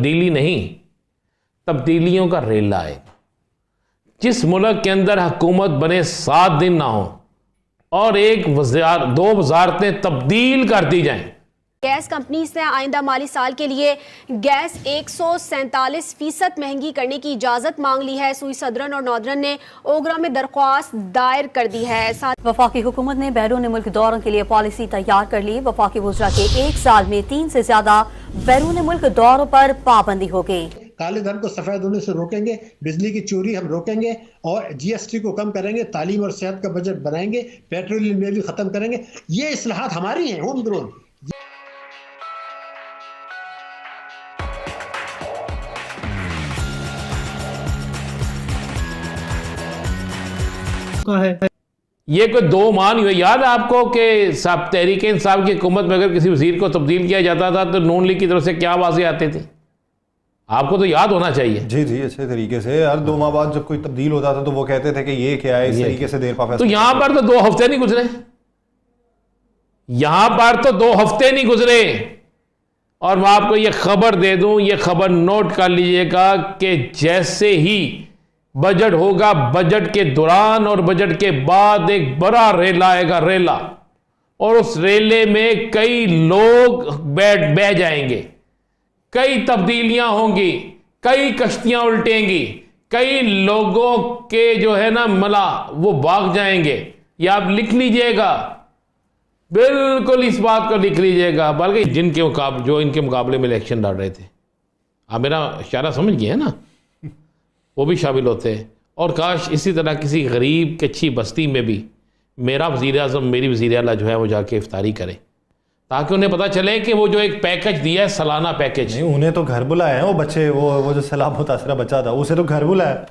तब्दीली नहीं, तब्दीलियों का रेला आएगा। जिस मुल्क के अंदर हुकूमत बने 7 दिन ना हो और दो वजारतें तब्दील कर दी जाएं। गैस कंपनी से आइंदा माली साल के लिए गैस 147% महंगी करने की इजाजत मांग ली है। सुई सदरन और नॉर्दर्न ने ओगरा में दरख्वास्त दायर कर दी है। वफाकी हुकूमत ने बैरून मुल्क दौरों के लिए पॉलिसी तैयार कर ली। वफाकी वज़रा के 1 साल में 3 से ज्यादा बैरून मुल्क दौरों पर पाबंदी हो गई। काले धन को सफेद होने से रोकेंगे, बिजली की चोरी हम रोकेंगे और GST को कम करेंगे, तालीम और सेहत का बजट बनाएंगे, पेट्रोलियम लेवी खत्म करेंगे। ये इस्लाहात हमारी हैं होम ग्रोन। ये कोई 2 माह नहीं हुए। याद है आपको कि सब तहरीक इंसाफ की हुकूमत में अगर किसी वजीर को तब्दील किया जाता था तो नून लीग की तरफ से क्या आवाजें आती थी? आपको तो याद होना चाहिए। जी जी, अच्छे तरीके से। हर 2 माह बाद जब कोई तब्दील होता था तो वो कहते थे कि ये क्या है, इस तरीके से देर पा। तो यहां पर तो 2 हफ्ते नहीं गुजरे, यहां पर तो 2 हफ्ते नहीं गुजरे। और मैं आपको ये खबर दे दूं, ये खबर नोट कर लीजिएगा कि जैसे ही बजट होगा, बजट के दौरान और बजट के बाद एक बड़ा रेला आएगा, रेला, और उस रेले में कई लोग बह जाएंगे, कई तब्दीलियां होंगी, कई कश्तियां उल्टेंगी, कई लोगों के जो है ना मला वो भाग जाएंगे। या आप लिख लीजिएगा, बिल्कुल इस बात को लिख लीजिएगा। बल्कि जो इनके मुकाबले में इलेक्शन लड़ रहे थे, आप मेरा इशारा समझ गए हैं ना, वो भी शामिल होते हैं। और काश इसी तरह किसी गरीब की अच्छी बस्ती में भी मेरा वज़ीर आज़म, मेरी वज़ीर आला जो है वो जाके इफ्तारी करें, ताकि उन्हें पता चले कि वो जो एक पैकेज दिया है, सालाना पैकेज। नहीं, उन्हें तो घर बुलाया है। वो बच्चे, वो जो सैलाब मुतासरा बच्चा था, उसे तो घर बुलाया,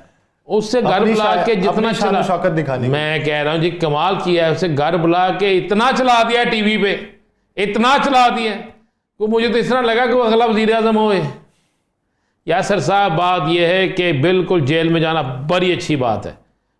उससे घर बुला के जितना चला, शौकत दिखाने। मैं कह रहा हूँ जी, कमाल किया है। उसे घर बुला के इतना चला दिया टीवी पे, इतना चला दिया कि मुझे तो इस तरह लगा कि वो अगला वज़ीर आज़म होए। यासर साहब, बात यह है कि बिल्कुल जेल में जाना बड़ी अच्छी बात है,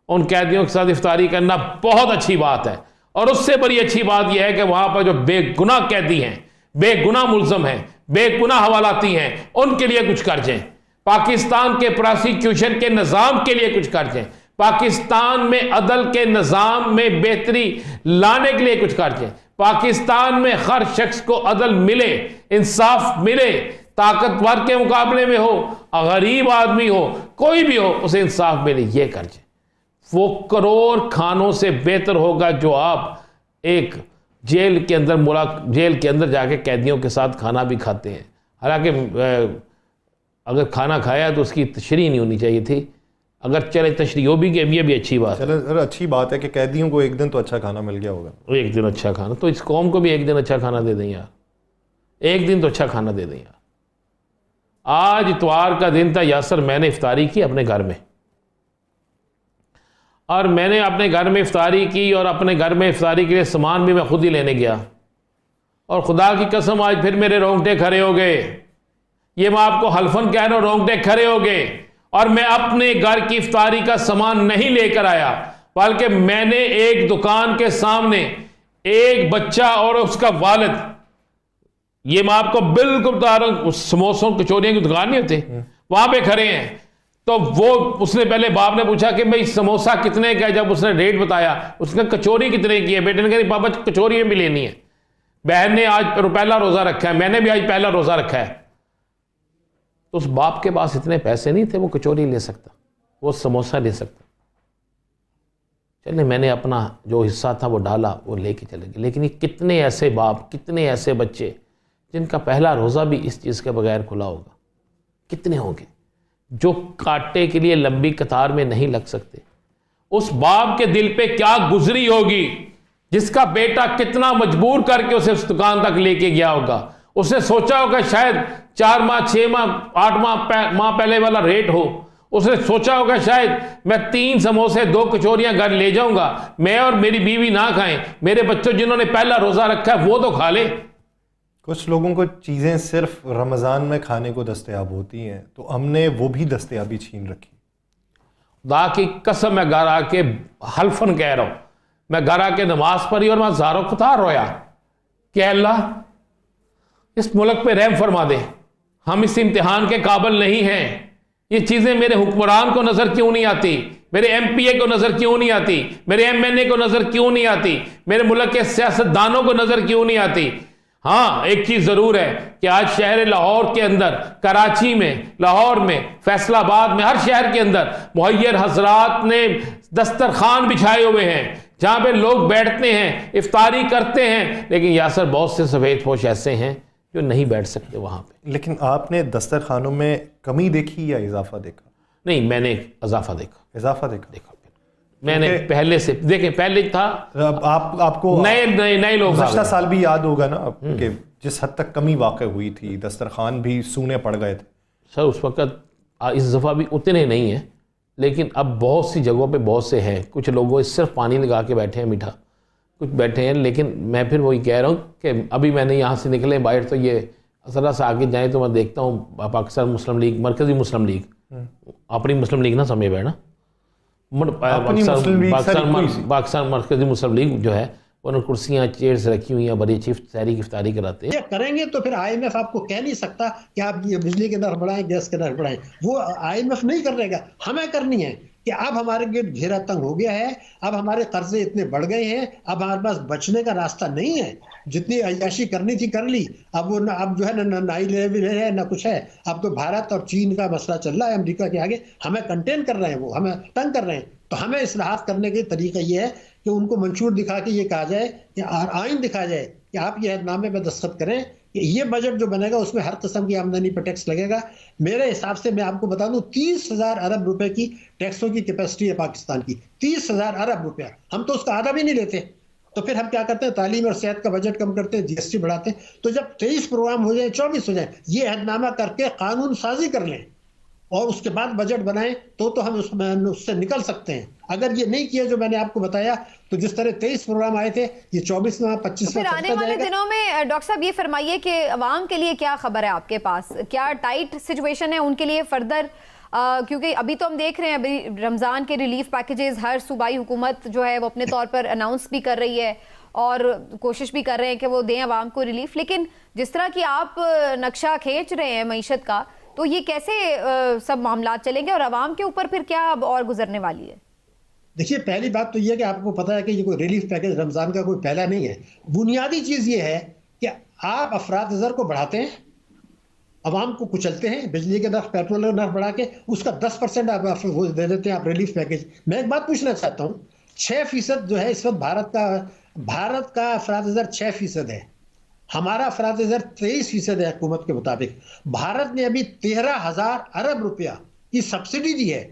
उन कैदियों के साथ इफ्तारी करना बहुत अच्छी बात है, और उससे बड़ी अच्छी बात यह है कि वहां पर जो बेगुनाह कैदी हैं, बेगुनाह मुल्ज़म हैं, बेगुनाह हवालाती हैं, उनके लिए कुछ कर जाएं। पाकिस्तान के प्रोसिक्यूशन के निज़ाम के लिए कुछ कर जाएं। पाकिस्तान में अदल के निज़ाम में बेहतरी लाने के लिए कुछ कर जाएं। पाकिस्तान में हर शख्स को अदल मिले, इंसाफ मिले, ताकतवर के मुकाबले में हो, गरीब आदमी हो, कोई भी हो, उसे इंसाफ मिले, ये कर जाए। वो करोड़ खानों से बेहतर होगा जो आप एक जेल के अंदर जाके कैदियों के साथ खाना भी खाते हैं। हालांकि अगर खाना खाया तो उसकी तशरीह नहीं होनी चाहिए थी, अगर चले तशरीह हो भी कि ये भी अच्छी बात है। चलो, अच्छी बात है कि कैदियों को एक दिन तो अच्छा खाना मिल गया होगा। एक दिन अच्छा खाना, तो इस कौम को भी एक दिन अच्छा खाना दे दें यार, एक दिन तो अच्छा खाना दे दें यार। आज इतवार का दिन था यासर, मैंने इफ्तारी की अपने घर में, और मैंने अपने घर में इफ्तारी की, और अपने घर में इफ्तारी के लिए सामान भी मैं खुद ही लेने गया, और खुदा की कसम आज फिर मेरे रोंगटे खड़े हो गए। ये मैं आपको हल्फन कह रहा हूं, रोंगटे खड़े हो गए। और मैं अपने घर की इफ्तारी का सामान नहीं लेकर आया, बल्कि मैंने एक दुकान के सामने एक बच्चा और उसका वालिद, ये मैं आपको बिल्कुल बता रहा हूं, समोसों कचौरियों की दुकान नहीं होती, वहां पे खड़े हैं। तो वो उसने पहले बाप ने पूछा कि भाई समोसा कितने का है। जब उसने रेट बताया, उसने कचौरी कितने की है, बेटे ने कहा पापा कचौरी भी लेनी है। बहन ने आज पहला रोजा रखा है, मैंने भी आज पहला रोजा रखा है। तो उस बाप के पास इतने पैसे नहीं थे वो कचौरी ले सकता, वो समोसा ले सकता। चले, मैंने अपना जो हिस्सा था वो डाला, वो लेके चले गए। लेकिन ये कितने ऐसे बाप, कितने ऐसे बच्चे जिनका पहला रोज़ा भी इस चीज़ के बगैर खुला होगा, कितने होंगे जो कांटे के लिए लंबी कतार में नहीं लग सकते। उस बाप के दिल पे क्या गुजरी होगी जिसका बेटा कितना मजबूर करके उसे उस दुकान तक लेके गया होगा। उसने सोचा होगा शायद 4 माह, 6 माह, 8 माह पहले वाला रेट हो। उसने सोचा होगा शायद मैं 3 समोसे 2 कचौरियां घर ले जाऊंगा, मैं और मेरी बीवी ना खाएं, मेरे बच्चों जिन्होंने पहला रोजा रखा है वो तो खा ले। कुछ लोगों को चीज़ें सिर्फ रमज़ान में खाने को दस्तयाब होती हैं, तो हमने वो भी दस्तयाबी छीन रखी। खुदा की कसम, मैं घर आके हल्फन कह रहा हूं, मैं घर आके नमाज पढ़ी और मैं ज़ारो कतार रोया कि अल्लाह इस मुल्क पे रहम फरमा दे, हम इस इम्तिहान के काबिल नहीं हैं। ये चीज़ें मेरे हुक्मरान को नज़र क्यों नहीं आती, मेरे MPA को नज़र क्यों नहीं आती, मेरे MNA को नज़र क्यों नहीं आती, मेरे मुल्क के सियासतदानों को नज़र क्यों नहीं आती। हाँ, एक चीज़ ज़रूर है कि आज शहर लाहौर के अंदर, कराची में, लाहौर में, फैसलाबाद में, हर शहर के अंदर मुहैयर हजरात ने दस्तरखान बिछाए हुए हैं जहाँ पे लोग बैठते हैं, इफ्तारी करते हैं। लेकिन यासर बहुत से सफ़ेद पोश ऐसे हैं जो नहीं बैठ सकते वहाँ पे। लेकिन आपने दस्तरखानों में कमी देखी या इजाफा देखा? नहीं, मैंने इजाफा देखा। इजाफा देखा मैंने पहले से देखे, पहले था आपको नए लोग पिछला साल भी याद होगा ना कि जिस हद तक कमी वाक़ हुई थी, दस्तरखान भी सूने पड़ गए थे। सर उस वक़्त इस दफ़ा भी उतने नहीं हैं, लेकिन अब बहुत सी जगहों पे बहुत से हैं। कुछ लोगों सिर्फ पानी लगा के बैठे हैं मीठा, कुछ बैठे हैं। लेकिन मैं फिर वही कह रहा हूँ कि अभी मैंने यहाँ से निकले बाहर, तो ये ज़रा सा आगे जाए तो मैं देखता हूँ पाकिस्तान मुस्लिम लीग, मरकज़ी मुस्लिम लीग, अपनी मुस्लिम लीग ना समझे बैठना, पाकिस्तान मरकज़ी मुस्लिम लीग जो है उन्होंने कुर्सियाँ चेयर्स रखी हुई हैं, बड़ी चीफ सहरी की इफ्तारी कराते हैं। ये करेंगे तो फिर IMF आपको कह नहीं सकता कि आप ये बिजली के नर्ख बढ़ाएं, गैस के नर्ख बढ़ाएं। वो IMF नहीं करेगा, हमें करनी है कि अब हमारे गिर्द घेरा तंग हो गया है, अब हमारे कर्जे इतने बढ़ गए हैं, अब हमारे पास बचने का रास्ता नहीं है। जितनी अय्याशी करनी थी कर ली, अब वो अब जो है ना नाई लेवल है ना कुछ है। अब तो भारत और चीन का मसला चल रहा है, अमेरिका के आगे हमें कंटेन कर रहे हैं, वो हमें तंग कर रहे हैं। तो हमें इस्लाहात करने का तरीका ये है कि उनको मंशूर दिखा के ये कहा जाए कि आइन दिखाया जाए कि आप ये अहदनामे पर दस्तखत करें कि ये बजट जो बनेगा उसमें हर किस्म की आमदनी पर टैक्स लगेगा। मेरे हिसाब से मैं आपको बता दूं 30,000 अरब रुपए की टैक्सों की कैपेसिटी है पाकिस्तान की, 30,000 अरब रुपया। हम तो उसका आधा भी नहीं लेते। तो फिर हम क्या करते हैं, तालीम और सेहत का बजट कम करते हैं, GST बढ़ाते हैं। तो जब 23 प्रोग्राम हो जाए, 24 हो जाए, ये अहदनामा करके कानून साजी कर लें और उसके बाद बजट बनाएं तो हम उससे निकल सकते हैं। अगर ये नहीं किया जो मैंने आपको बताया, तो जिस तरह 23 प्रोग्राम आए थे, ये 24वां 25वां फिर आने वाले दिनों में डॉक्टर साहब ये फरमाइए कि अवाम के लिए क्या खबर है आपके पास, क्या टाइट सिचुएशन है उनके लिए फर्दर? क्योंकि अभी तो हम देख रहे हैं अभी रमज़ान के रिलीफ पैकेजेस हर सूबाई हुकूमत जो है वो अपने तौर पर अनाउंस भी कर रही है और कोशिश भी कर रहे हैं कि वो दें अवाम को रिलीफ। लेकिन जिस तरह की आप नक्शा खींच रहे हैं मईशत का, तो ये कैसे सब मामला चलेंगे और अवाम के ऊपर फिर क्या अब और गुजरने वाली है? देखिए, पहली बात तो ये है कि आपको पता है कि ये कोई रिलीफ पैकेज रमज़ान का कोई पहला नहीं है। बुनियादी चीज़ ये है कि आप अफराद ज़र को बढ़ाते हैं, अवाम को कुचलते हैं, बिजली के नर्ख, पेट्रोल के नर्ख बढ़ा के उसका 10% आप वो दे देते हैं आप रिलीफ पैकेज। मैं एक बात पूछना चाहता हूँ, 6% जो है इस वक्त भारत का अफराद ज़र 6% है, हमारा अफराद ज़र 23% है हुकूमत के मुताबिक। भारत ने अभी 13,000 अरब रुपया की सब्सिडी दी है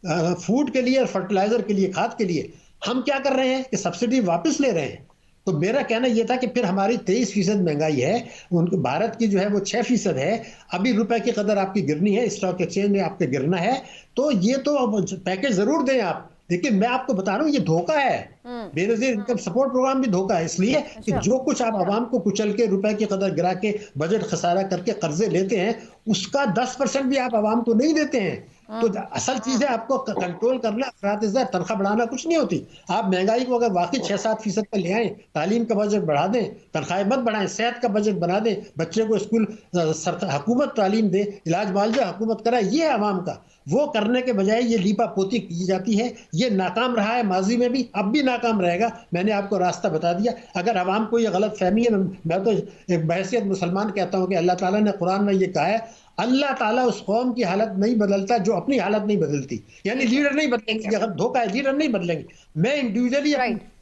फूड के लिए और फर्टिलाइजर के लिए, खाद के लिए। हम क्या कर रहे हैं कि सब्सिडी वापस ले रहे हैं। तो मेरा कहना यह था कि फिर हमारी 23% महंगाई है, उनके भारत की जो है वो 6% है। अभी रुपए की कदर आपकी गिरनी है, स्टॉक एक्सचेंज में आपके गिरना है। तो ये तो पैकेज जरूर दें आप, लेकिन मैं आपको बता रहा हूँ ये धोखा है। बेनजीर इनकम सपोर्ट प्रोग्राम भी धोखा है, इसलिए कि जो कुछ आप आवाम को कुचल के रुपए की कदर गिरा के बजट खसारा करके कर्जे लेते हैं, उसका 10% भी आप आवाम को नहीं देते हैं। तो असल चीज है आपको कंट्रोल करना, अफराद ज़र तनख्वाह बढ़ाना कुछ नहीं होती। आप महंगाई को अगर वाकई 6-7% पर ले आए, तालीम का बजट बढ़ा दें, तनख्वाहें मत बढ़ाएं, सेहत का बजट बना दें, बच्चे को स्कूल हुकूमत तालीम दे, इलाज मुआवजा हुकूमत कराए, ये है आवाम का। वो करने के बजाय ये लीपा पोती की जाती है। ये नाकाम रहा है माजी में भी, अब भी नाकाम रहेगा। मैंने आपको रास्ता बता दिया। अगर आवाम को ये गलत फहमी है, मैं तो एक बहसियत मुसलमान कहता हूँ कि अल्लाह ताला ने कुरान में ये कहा है, अल्लाह ताला उस कौम की हालत नहीं बदलता जो अपनी हालत नहीं बदलती। यानी लीडर नहीं बदलेंगे, अगर धोखा है, लीडर नहीं बदलेंगे। मैं इंडिविजुअली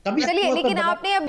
कभी चलिए, लेकिन आपने अब